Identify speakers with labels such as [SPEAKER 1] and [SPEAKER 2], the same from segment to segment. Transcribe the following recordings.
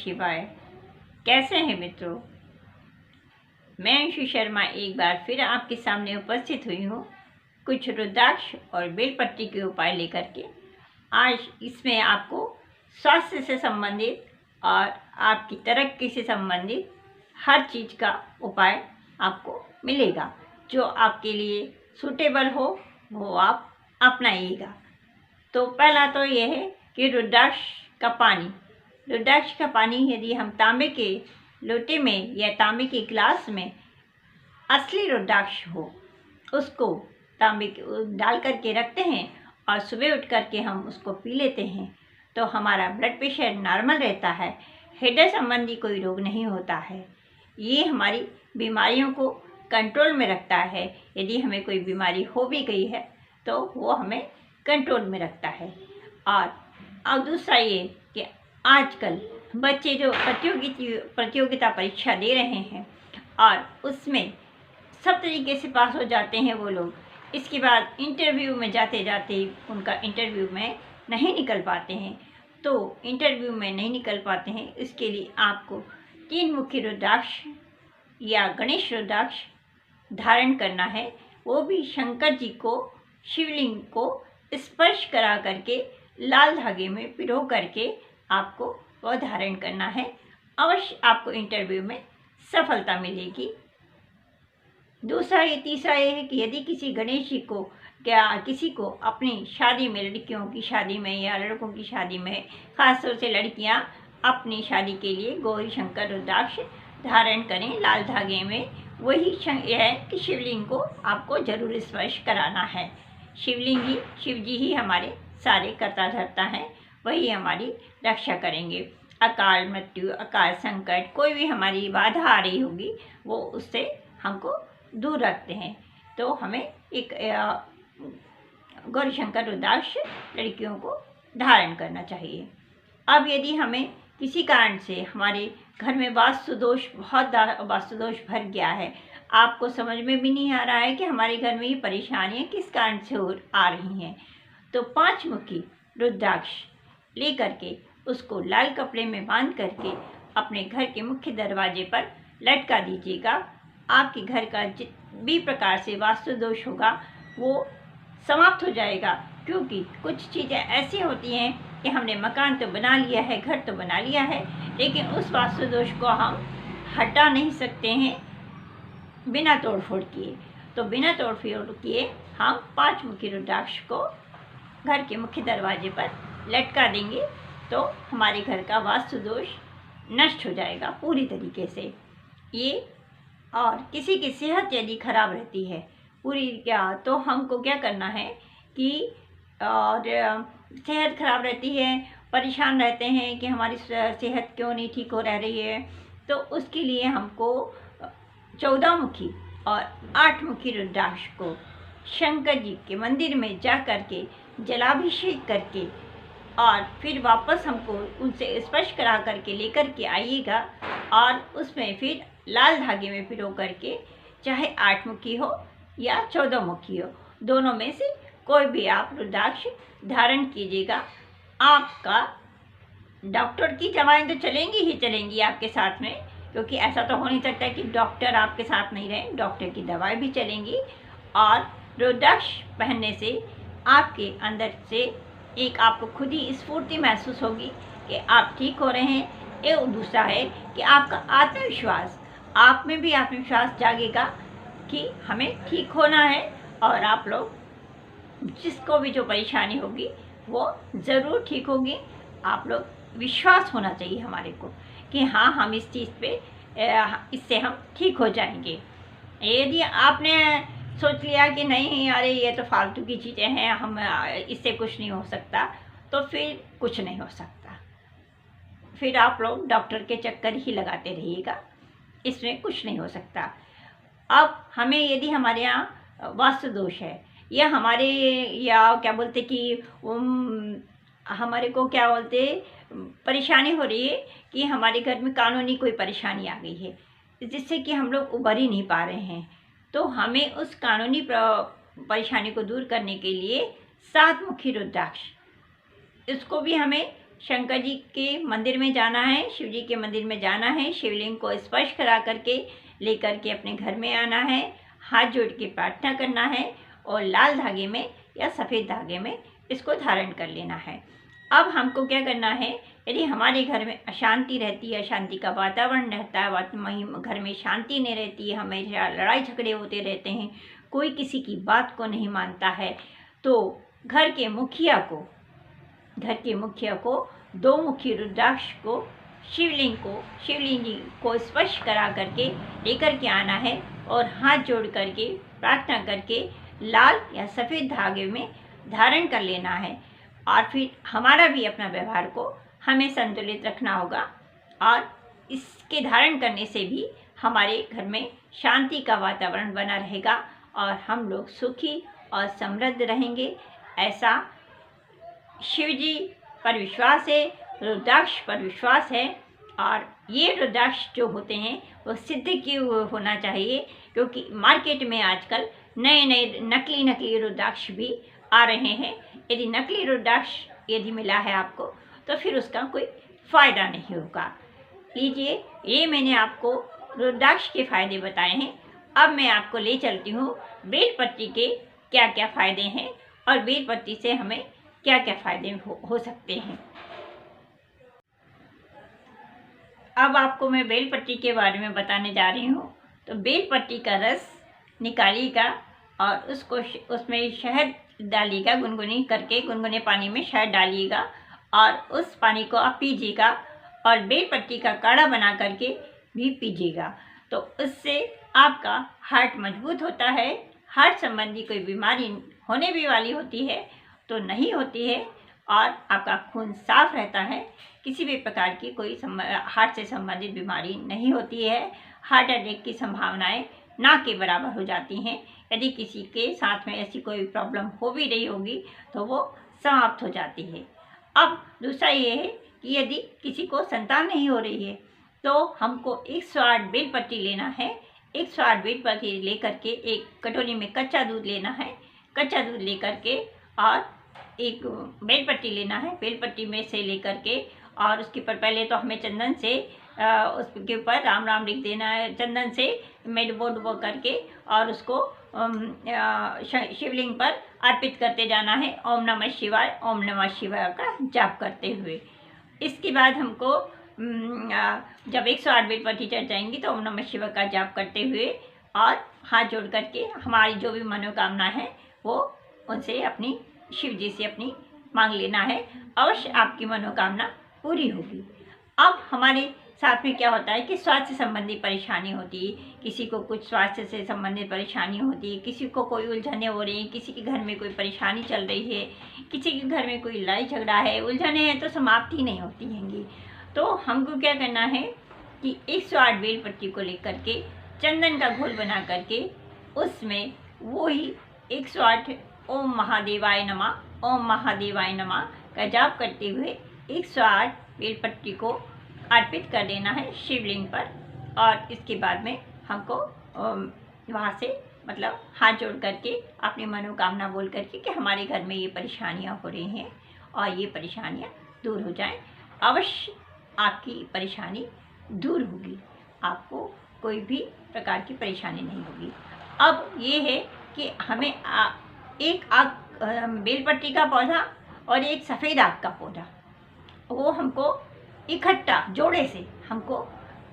[SPEAKER 1] शिवाय। कैसे हैं मित्रों? मैं अंशु शर्मा एक बार फिर आपके सामने उपस्थित हुई हूँ कुछ रुद्राक्ष और बेलपट्टी के उपाय लेकर के। आज इसमें आपको स्वास्थ्य से संबंधित और आपकी तरक्की से संबंधित हर चीज़ का उपाय आपको मिलेगा। जो आपके लिए सूटेबल हो वो आप अपनाइएगा। तो पहला तो यह है कि रुद्राक्ष का पानी यदि हम तांबे के लोटे में या तांबे के गिलास में असली रुद्राक्ष हो उसको तांबे के डाल करके रखते हैं और सुबह उठ करके हम उसको पी लेते हैं तो हमारा ब्लड प्रेशर नॉर्मल रहता है, हृदय संबंधी कोई रोग नहीं होता है। ये हमारी बीमारियों को कंट्रोल में रखता है। यदि हमें कोई बीमारी हो भी गई है तो वो हमें कंट्रोल में रखता है। और दूसरा ये कि आजकल बच्चे जो प्रतियोगिता परीक्षा दे रहे हैं और उसमें सब तरीके से पास हो जाते हैं वो लोग, इसके बाद इंटरव्यू में जाते जाते उनका इंटरव्यू में नहीं निकल पाते हैं। तो इंटरव्यू में नहीं निकल पाते हैं, इसके लिए आपको 3 मुखी रुद्राक्ष या गणेश रुद्राक्ष धारण करना है। वो भी शंकर जी को, शिवलिंग को स्पर्श करा करके लाल धागे में पिरो करके आपको वह धारण करना है। अवश्य आपको इंटरव्यू में सफलता मिलेगी। तीसरा ये है कि यदि किसी गणेश जी को किसी को अपनी शादी में, लड़कियों की शादी में या लड़कों की शादी में, खासतौर से लड़कियां अपनी शादी के लिए गौरी शंकर रुद्राक्ष धारण करें लाल धागे में। वही है कि शिवलिंग को आपको जरूर स्पर्श कराना है। शिव जी ही हमारे सारे कर्ता धर्ता हैं, वही हमारी रक्षा करेंगे। अकाल मृत्यु, अकाल संकट, कोई भी हमारी बाधा आ रही होगी वो उससे हमको दूर रखते हैं। तो हमें एक गौरी शंकर रुद्राक्ष लड़कियों को धारण करना चाहिए। अब यदि हमें किसी कारण से हमारे घर में वास्तु दोष भर गया है, आपको समझ में भी नहीं आ रहा है कि हमारे घर में ये परेशानियाँ किस कारण से आ रही हैं, तो 5 मुखी रुद्राक्ष ले करके उसको लाल कपड़े में बांध करके अपने घर के मुख्य दरवाजे पर लटका दीजिएगा। आपके घर का जित भी प्रकार से वास्तु दोष होगा वो समाप्त हो जाएगा। क्योंकि कुछ चीज़ें ऐसी होती हैं कि हमने मकान तो बना लिया है, घर तो बना लिया है, लेकिन उस वास्तु दोष को हम हटा नहीं सकते हैं बिना तोड़फोड़ किए। तो बिना तोड़फोड़ किए हम 5 मुखी रुद्राक्ष को घर के मुख्य दरवाजे पर लटका देंगे तो हमारे घर का वास्तु दोष नष्ट हो जाएगा पूरी तरीके से। ये और किसी की सेहत यदि खराब रहती है तो हमको क्या करना है कि और सेहत खराब रहती है, परेशान रहते हैं कि हमारी सेहत क्यों नहीं ठीक हो रही है, तो उसके लिए हमको 14 मुखी और 8 मुखी रुद्राक्ष को शंकर जी के मंदिर में जा करके जलाभिषेक करके और फिर वापस हमको उनसे स्पर्श करा करके लेकर के आइएगा और उसमें फिर लाल धागे में पिरो करके, चाहे 8 मुखी हो या 14 मुखी हो, दोनों में से कोई भी आप रुद्राक्ष धारण कीजिएगा। आपका डॉक्टर की दवाएं तो चलेंगी आपके साथ में, क्योंकि ऐसा तो हो नहीं सकता कि डॉक्टर आपके साथ नहीं रहे, डॉक्टर की दवाएं भी चलेंगी। और रुद्राक्ष पहनने से आपके अंदर से एक आपको खुद ही स्फूर्ति महसूस होगी कि आप ठीक हो रहे हैं। एवं दूसरा है कि आपका आत्मविश्वास, आप में भी आत्मविश्वास जागेगा कि हमें ठीक होना है और आप लोग जिसको भी जो परेशानी होगी वो ज़रूर ठीक होगी। आप लोग विश्वास होना चाहिए हमारे को कि हाँ, हम इस चीज़ पे इससे हम ठीक हो जाएंगे। यदि आपने सोच लिया कि नहीं अरे ये तो फालतू की चीज़ें हैं, हम इससे कुछ नहीं हो सकता, तो फिर कुछ नहीं हो सकता। फिर आप लोग डॉक्टर के चक्कर ही लगाते रहिएगा, इसमें कुछ नहीं हो सकता। अब हमें यदि हमारे यहाँ वास्तु दोष है या क्या बोलते कि हमारे को क्या बोलते परेशानी हो रही है कि हमारे घर में कानूनी कोई परेशानी आ गई है जिससे कि हम लोग उबर ही नहीं पा रहे हैं, तो हमें उस कानूनी परेशानी को दूर करने के लिए 7 मुखी रुद्राक्ष, इसको भी हमें शंकर जी के मंदिर में जाना है, शिव जी के मंदिर में जाना है, शिवलिंग को स्पर्श करा करके लेकर के अपने घर में आना है, हाथ जोड़ के प्रार्थना करना है और लाल धागे में या सफ़ेद धागे में इसको धारण कर लेना है। अब हमको क्या करना है, यदि हमारे घर में अशांति रहती है, अशांति का वातावरण रहता है, घर में शांति नहीं रहती है, हमेशा लड़ाई झगड़े होते रहते हैं, कोई किसी की बात को नहीं मानता है, तो घर के मुखिया को दो मुखी रुद्राक्ष को शिवलिंग जी को स्पर्श करा करके लेकर के आना है और हाथ जोड़ करके प्रार्थना करके लाल या सफ़ेद धागे में धारण कर लेना है। और फिर हमारा भी अपना व्यवहार को हमें संतुलित रखना होगा और इसके धारण करने से भी हमारे घर में शांति का वातावरण बना रहेगा और हम लोग सुखी और समृद्ध रहेंगे। ऐसा शिव जी पर विश्वास है, रुद्राक्ष पर विश्वास है। और ये रुद्राक्ष जो होते हैं वो सिद्ध किए हुए होना चाहिए, क्योंकि मार्केट में आजकल नए नए नकली रुद्राक्ष भी आ रहे हैं। यदि नकली रुद्राक्ष यदि मिला है आपको तो फिर उसका कोई फ़ायदा नहीं होगा। लीजिए, ये मैंने आपको रुद्राक्ष के फ़ायदे बताए हैं। अब मैं आपको ले चलती हूँ बेलपत्ती के क्या क्या फ़ायदे हैं और बेलपत्ती से हमें क्या क्या फ़ायदे हो सकते हैं। अब आपको मैं बेलपत्ती के बारे में बताने जा रही हूँ। तो बेलपत्ती का रस निकालिएगा और उसमें शहद डालिएगा, गुनगुने पानी में शहद डालिएगा और उस पानी को आप पीजिएगा और बेलपत्ती का काढ़ा बना करके भी पीजिएगा। तो उससे आपका हार्ट मजबूत होता है। हार्ट संबंधी कोई बीमारी होने भी वाली होती है तो नहीं होती है और आपका खून साफ रहता है। किसी भी प्रकार की कोई हार्ट से संबंधित बीमारी नहीं होती है। हार्ट अटैक की संभावनाएं ना के बराबर हो जाती हैं। यदि किसी के साथ में ऐसी कोई प्रॉब्लम हो भी रही होगी तो वो समाप्त हो जाती है। अब दूसरा ये है कि यदि किसी को संतान नहीं हो रही है तो हमको 108 बेलपत्ती लेना है। 108 बेलपत्ती लेकर के एक कटोरी में कच्चा दूध लेना है। कच्चा दूध लेकर के और एक बेलपत्ती लेना है। बेलपत्ती में से लेकर के और उसके ऊपर पहले तो हमें चंदन से उसके ऊपर राम राम लिख देना है, चंदन से डुबो करके और उसको शिवलिंग पर अर्पित करते जाना है। ओम नमः शिवाय, ओम नमः शिवाय का जाप करते हुए। इसके बाद हमको जब 108 बेलपत्ती चढ़ जाएंगी तो ओम नमः शिवाय का जाप करते हुए और हाथ जोड़ करके हमारी जो भी मनोकामना है वो उनसे अपनी शिव जी से अपनी मांग लेना है। अवश्य आपकी मनोकामना पूरी होगी। अब हमारे साथ में क्या होता है कि स्वास्थ्य संबंधी परेशानी होती है, किसी को कुछ स्वास्थ्य से संबंधित परेशानी होती है, किसी को कोई उलझने हो रही हैं, किसी के घर में कोई परेशानी चल रही है, किसी के घर में कोई लड़ाई झगड़ा है, उलझने हैं तो समाप्त ही नहीं होती हैंगी। तो हमको क्या करना है कि 108 बेलपत्ती को लेकर के चंदन का घोल बना करके उसमें वही 108 ओम महादेवाय नमः, ओम महादेवाय नमः का जाप करते हुए 108 बेलपत्ती को अर्पित कर देना है शिवलिंग पर। और इसके बाद में हमको वहाँ से मतलब हाथ जोड़ करके अपनी मनोकामना बोल करके कि हमारे घर में ये परेशानियाँ हो रही हैं और ये परेशानियाँ दूर हो जाएं। अवश्य आपकी परेशानी दूर होगी, आपको कोई भी प्रकार की परेशानी नहीं होगी। अब ये है कि हमें एक बेलपत्ती का पौधा और एक सफ़ेद आग का पौधा वो हमको इकट्ठा जोड़े से हमको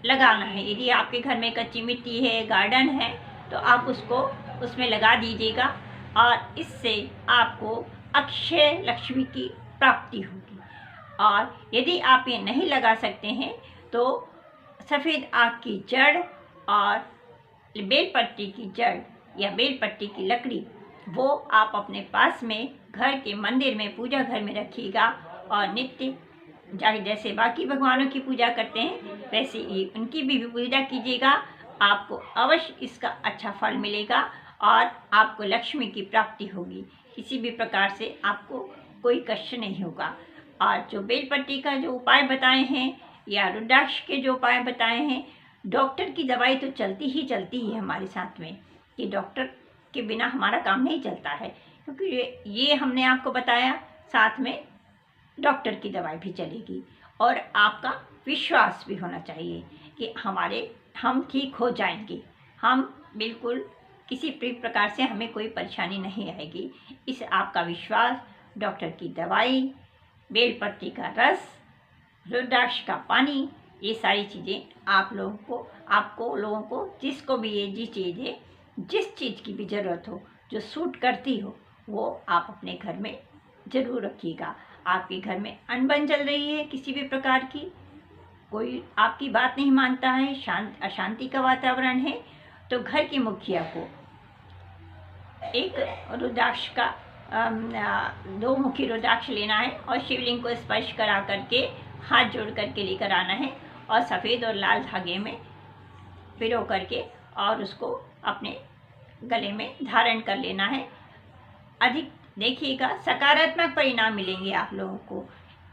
[SPEAKER 1] लगाना है। यदि आपके घर में कच्ची मिट्टी है, गार्डन है, तो आप उसको उसमें लगा दीजिएगा और इससे आपको अक्षय लक्ष्मी की प्राप्ति होगी। और यदि आप ये नहीं लगा सकते हैं तो सफ़ेद आग की जड़ और बेलपत्ती की जड़ या बेलपत्ती की लकड़ी वो आप अपने पास में घर के मंदिर में पूजा घर में रखिएगा और नित्य जैसे बाकी भगवानों की पूजा करते हैं वैसे ही उनकी भी पूजा कीजिएगा। आपको अवश्य इसका अच्छा फल मिलेगा और आपको लक्ष्मी की प्राप्ति होगी। किसी भी प्रकार से आपको कोई कष्ट नहीं होगा। और जो बेलपत्ती का जो उपाय बताए हैं या रुद्राक्ष के जो उपाय बताए हैं, डॉक्टर की दवाई तो चलती ही है हमारे साथ में, कि डॉक्टर के बिना हमारा काम नहीं चलता है, क्योंकि ये हमने आपको बताया। साथ में डॉक्टर की दवाई भी चलेगी। और आपका विश्वास भी होना चाहिए कि हम ठीक हो जाएंगे, हम बिल्कुल किसी भी प्रकार से हमें कोई परेशानी नहीं आएगी। इस आपका विश्वास, डॉक्टर की दवाई, बेलपत्ती का रस, रुद्राक्ष का पानी, ये सारी चीज़ें आपको लोगों को जिसको भी ये जी चीज़ें, जिस चीज़ की भी ज़रूरत हो, जो सूट करती हो, वो आप अपने घर में ज़रूर रखिएगा। आपके घर में अनबन चल रही है किसी भी प्रकार की, कोई आपकी बात नहीं मानता है, अशांति का वातावरण है, तो घर की मुखिया को एक रुद्राक्ष का 2 मुखी रुद्राक्ष लेना है और शिवलिंग को स्पर्श करा करके हाथ जोड़ करके लेकर आना है और सफ़ेद और लाल धागे में पिरो करके और उसको अपने गले में धारण कर लेना है। अधिक देखिएगा, सकारात्मक परिणाम मिलेंगे आप लोगों को।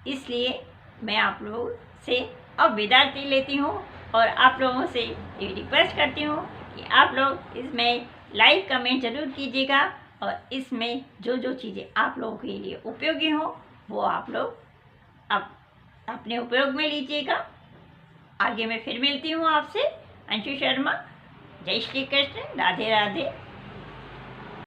[SPEAKER 1] इसलिए मैं आप लोगों से अब विदा लेती हूँ और आप लोगों से ये रिक्वेस्ट करती हूँ कि आप लोग इसमें लाइक कमेंट ज़रूर कीजिएगा और इसमें जो जो चीज़ें आप लोगों के लिए उपयोगी हों वो आप लोग अब अपने उपयोग में लीजिएगा। आगे मैं फिर मिलती हूँ आपसे। अंशु शर्मा। जय श्री कृष्ण। राधे राधे।